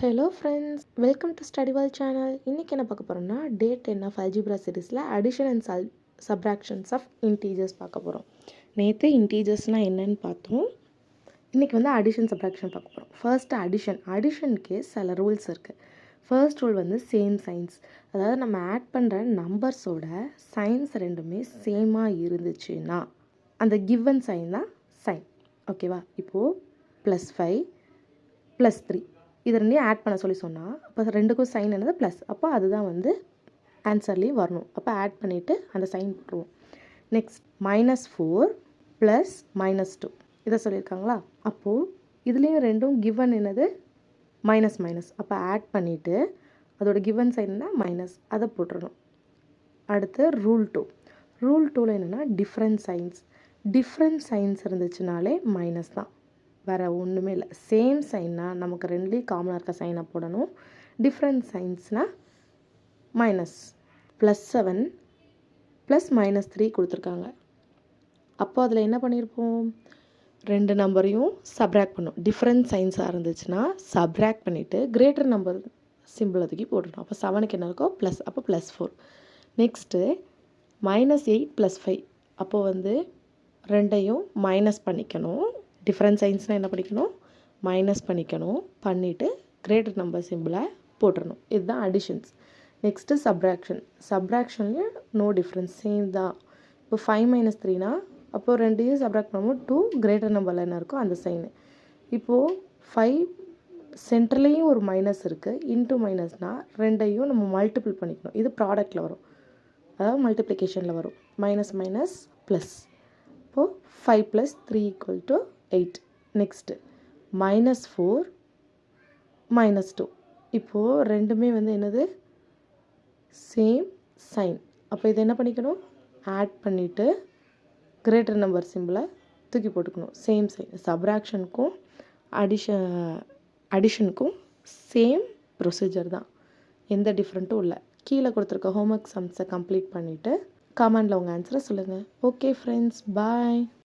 Hello friends, welcome to study world channel. இன்றைக்கி என்ன பார்க்க போகிறோம்னா டே 10 ஆஃப் அல்ஜிப்ரா சீரீஸில் addition and subtractions of integers பார்க்க போகிறோம். நேற்று இன்டீஜர்ஸ்னால் என்னன்னு பார்த்தோம். இன்றைக்கி வந்து அடிஷன் சப்ராக்ஷன் பார்க்க போகிறோம். ஃபர்ஸ்ட் அடிஷனுக்கு சில ரூல்ஸ் இருக்குது. ஃபர்ஸ்ட் ரூல் வந்து சேம் சைன்ஸ், அதாவது நம்ம ஆட் பண்ணுற நம்பர்ஸோட சைன்ஸ் ரெண்டுமே சேமாக இருந்துச்சுன்னா அந்த கிவன் சைன் தான் சைன். ஓகேவா? இப்போது +5 +3 இது ரெண்டையும் ஆட் பண்ண சொன்னால் அப்போ ரெண்டுக்கும் சைன் என்னது ப்ளஸ், அப்போ அதுதான் வந்து ஆன்சர்லேயும் வரணும். அப்போ ஆட் பண்ணிவிட்டு அந்த சைன் போட்டுருவோம். நெக்ஸ்ட் -4 + -2 இதை சொல்லியிருக்காங்களா? அப்போது இதுலேயும் ரெண்டும் கிவன் என்னது மைனஸ், அப்போ ஆட் பண்ணிவிட்டு அதோட கிவன் சைன் என்ன மைனஸ், அதை போட்டுடணும். அடுத்து ரூல் 2ல் என்னென்னா டிஃப்ரெண்ட் சைன்ஸ் இருந்துச்சுனாலே மைனஸ் தான், வேறு ஒன்றுமே இல்லை. சேம் சைன்னா நமக்கு ரெண்டுலேயும் காமனாக இருக்க சைனை போடணும். டிஃப்ரெண்ட் சைன்ஸ்னால் -+7 + -3 கொடுத்துருக்காங்க. அப்போ அதில் என்ன பண்ணியிருப்போம், ரெண்டு நம்பரையும் சப்ராக்ட் பண்ணும். டிஃப்ரெண்ட் சைன்ஸாக இருந்துச்சுன்னா சப்ராக்ட் பண்ணிவிட்டு கிரேட்டர் நம்பர் சிம்பிள் அதுக்கு போட்டுடணும். அப்போ 7க்கு என்ன இருக்கோ ப்ளஸ், அப்போ +4. நெக்ஸ்ட்டு -8 + 5, அப்போது வந்து ரெண்டையும் மைனஸ் பண்ணிக்கணும். டிஃப்ரெண்ட் சைன்ஸ்னால் என்ன பண்ணிக்கணும், மைனஸ் பண்ணிவிட்டு கிரேட்டர் நம்பர் சிம்பிளை போட்டுடணும். இதுதான் அடிஷன்ஸ். நெக்ஸ்ட்டு சப்ராக்ஷன்லேயும் நோ டிஃப்ரென்ஸ், சேம் தான். இப்போ 5 - 3னா அப்போது ரெண்டையும் சப்ராக்ட் பண்ணும்போது 2 கிரேட்டர் நம்பரில் என்ன இருக்கோ அந்த சைனு. இப்போது 5 சென்டர்லேயும் ஒரு மைனஸ் இருக்குது, இன்ட்டு மைனஸ்னால் ரெண்டையும் நம்ம மல்டிபிள் பண்ணிக்கணும். இது ப்ராடக்டில் வரும், அதாவது மல்டிப்ளிகேஷனில் வரும். Minus plus. இப்போது 5 + 3 = 8. நெக்ஸ்ட்டு -4 -2, இப்போது ரெண்டுமே வந்து என்னது சேம் சைன். அப்போ இது என்ன பண்ணிக்கணும், ஆட் பண்ணிவிட்டு கிரேட்டர் நம்பர் சிம்பிளை தூக்கி போட்டுக்கணும். Same sign. சப்ராக்ஷனுக்கும் அடிஷனுக்கும் சேம் ப்ரொசீஜர் தான், எந்த டிஃப்ரெண்ட்டும் இல்லை. கீழே கொடுத்துருக்க ஹோம்ஒர்க் சம்ஸை கம்ப்ளீட் பண்ணிவிட்டு கமெண்டில் உங்கள் ஆன்சரை சொல்லுங்கள். ஓகே ஃப்ரெண்ட்ஸ், பாய்.